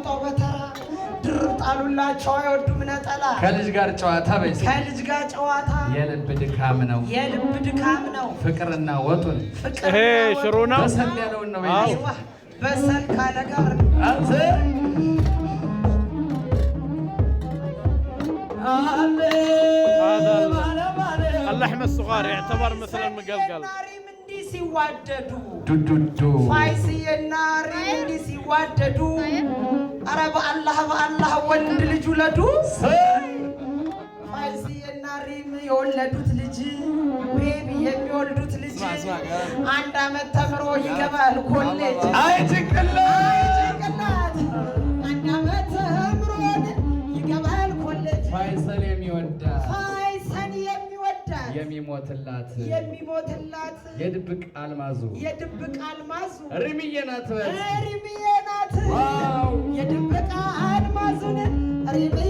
መጣው በተራ ድርብ ጣሉላቸው አይወዱም ነጠላ ከልጅ ጋር ጨዋታ በይስ ከልጅ ጋር ጨዋታ የልብ ድካም ነው ፍቅርና ወጡን ይሄ ሽሮ ነው በሰል ያለውን ነው አይዋ በሰል ካለ ጋር አንተ هذا اللحم الصغار يعتبر مثل المقلقل እንዲህ ሲዋደዱ ዱዱዱ ፋይስዬና ሪም እንዲህ ሲዋደዱ ኧረ በአላህ ወንድ ልጅ ውለዱ ፋይስዬና ሪም የወለዱት ልጅ ቤቢ የሚወልዱት ልጅ አንድ አመት ተምሮ ይገባል ኮሌጅ አይ ጭንቅላት አንድ አመት ተምሮ ይገባል ኮሌጅ ፋይሰል የሚወዳት የሚሞትላት የድብቅ አልማዙ ሪምዬ ናት ዋው የድብቅ አልማዙን ሪምዬ